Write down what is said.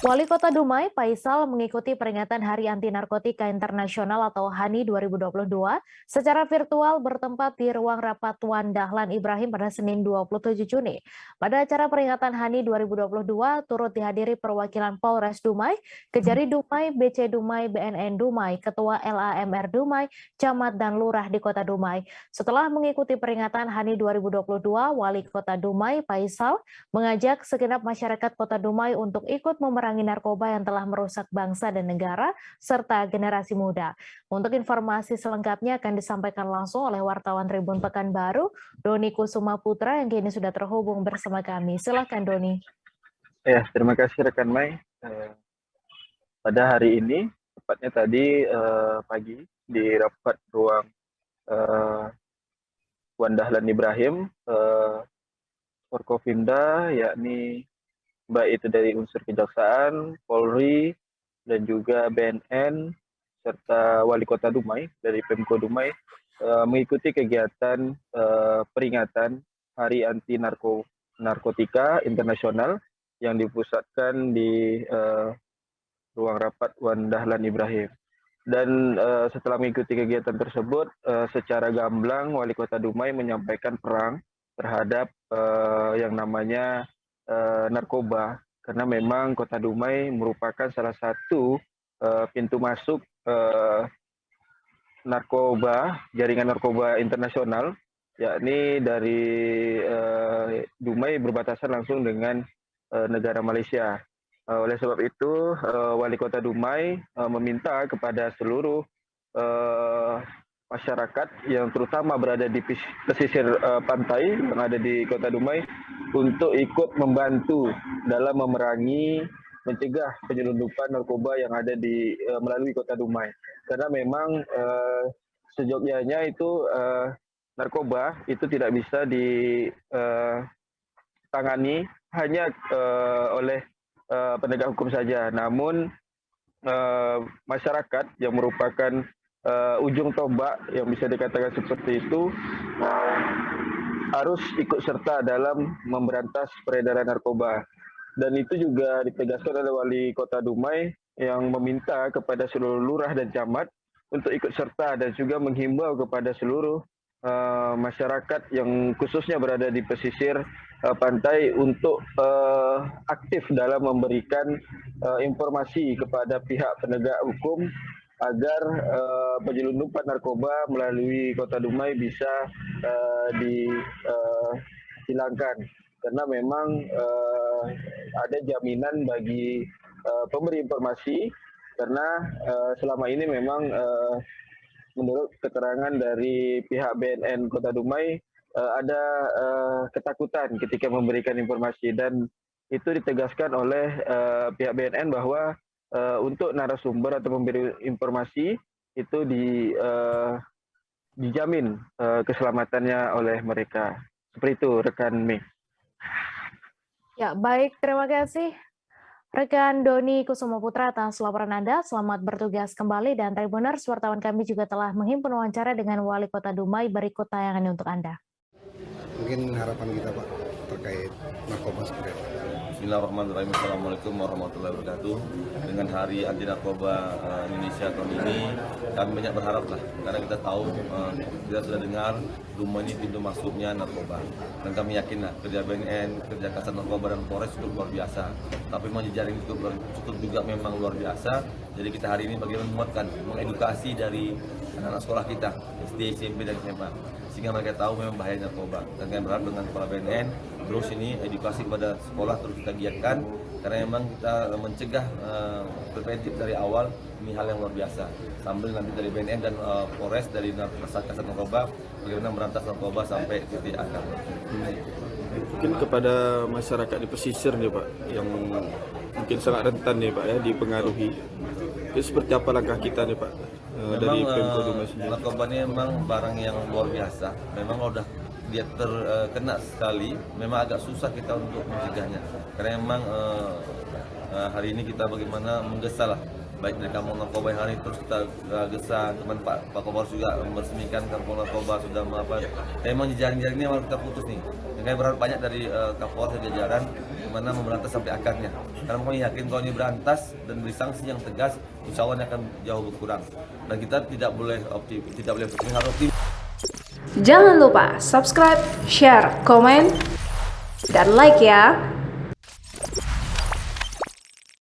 Wali Kota Dumai, Faisal, mengikuti peringatan Hari Anti Narkotika Internasional atau HANI 2022 secara virtual bertempat di ruang rapat Wan Dahlan Ibrahim pada Senin 27 Juni. Pada acara peringatan HANI 2022 turut dihadiri perwakilan Polres Dumai, Kejari Dumai, BC Dumai, BNN Dumai, Ketua LAMR Dumai, Camat dan Lurah di Kota Dumai. Setelah mengikuti peringatan HANI 2022, Wali Kota Dumai, Faisal, mengajak segenap masyarakat Kota Dumai untuk ikut memerangi narkoba yang telah merusak bangsa dan negara, serta generasi muda. Untuk informasi selengkapnya akan disampaikan langsung oleh wartawan Tribun Pekanbaru, Doni Kusuma Putra yang kini sudah terhubung bersama kami. Silakan Doni. Ya, terima kasih rekan Mai. Pada hari ini, tepatnya tadi pagi di rapat ruang Wan Dahlan Ibrahim, Forkopimda, yakni baik itu dari unsur kejaksaan, Polri, dan juga BNN, serta Wali Kota Dumai dari Pemko Dumai, mengikuti kegiatan peringatan Hari Anti Narkotika Internasional yang dipusatkan di ruang rapat Wan Dahlan Ibrahim. Dan setelah mengikuti kegiatan tersebut, secara gamblang Wali Kota Dumai menyampaikan perang terhadap yang namanya narkoba, karena memang Kota Dumai merupakan salah satu pintu masuk narkoba, jaringan narkoba internasional, yakni dari Dumai berbatasan langsung dengan negara Malaysia. Oleh sebab itu, Wali Kota Dumai meminta kepada seluruh masyarakat yang terutama berada di pesisir pantai yang ada di Kota Dumai untuk ikut membantu dalam mencegah penyelundupan narkoba yang ada di melalui Kota Dumai. Karena memang sejognyanya itu narkoba itu tidak bisa ditangani hanya oleh penegak hukum saja, namun masyarakat yang merupakan ujung tombak yang bisa dikatakan seperti itu harus ikut serta dalam memberantas peredaran narkoba. Dan itu juga ditegaskan oleh Wali Kota Dumai yang meminta kepada seluruh lurah dan camat untuk ikut serta dan juga menghimbau kepada seluruh masyarakat yang khususnya berada di pesisir pantai untuk aktif dalam memberikan informasi kepada pihak penegak hukum agar penyelundupan narkoba melalui Kota Dumai bisa dihilangkan, karena memang ada jaminan bagi pemberi informasi, karena selama ini memang menurut keterangan dari pihak BNN Kota Dumai ada ketakutan ketika memberikan informasi, dan itu ditegaskan oleh pihak BNN bahwa untuk narasumber atau pemberi informasi itu dijamin keselamatannya oleh mereka. Seperti itu, rekan Mei. Ya, baik. Terima kasih rekan Doni Kusuma Putra atas laporan Anda. Selamat bertugas kembali, dan Tribuners, wartawan kami juga telah menghimpun wawancara dengan Wali Kota Dumai. Berikut tayangannya untuk Anda. Mungkin harapan kita Pak terkait narkoba seperti apa? Bismillahirrahmanirrahim. Assalamualaikum warahmatullahi wabarakatuh. Dengan Hari Anti Narkoba Indonesia tahun ini, kami banyak berharap lah, karena kita tahu, kita sudah dengar Dumai ini pintu masuknya narkoba, dan kami yakin lah kerja BNN, kerja Kasat Narkoba dan Polres cukup luar biasa. Tapi memang jejaring cukup juga memang luar biasa. Jadi kita hari ini bagaimana menguatkan, mengedukasi dari anak-anak sekolah kita, SD, SMP, dan SMA, sehingga mereka tahu memang bahaya narkoba. Dan kami berharap dengan kepala BNN terus ini edukasi kepada sekolah terus kita giatkan, karena memang kita mencegah preventif dari awal, ini hal yang luar biasa. Sambil nanti dari BNN dan Polres dari Kasat Narkoba bagaimana merantas narkoba sampai titik akar. Mungkin kepada masyarakat di pesisir nih Pak, yang mungkin sangat rentan nih Pak ya dipengaruhi. Itu seperti apa langkah kita nih Pak dari Pemko Dumai sendiri? Narkoba ini memang barang yang luar biasa. Memang udah dia terkena sekali, memang agak susah kita untuk mencegahnya. Karena memang hari ini kita bagaimana menggesa lah baik dari kampung narkoba yang hari terus kita gesa. Teman Pak Kapolres juga meresmikan kampung narkoba sudah memang jaring-jaring ini memang kita putus nih. Kami berharap banyak dari Kapolres dan jajaran gimana memberantas sampai akarnya. Karena kami yakin kalau ini berantas dan beri sanksi yang tegas, insya Allah ini akan jauh berkurang. Dan kita tidak boleh berpihak optimis. Jangan lupa subscribe, share, komen, dan like ya.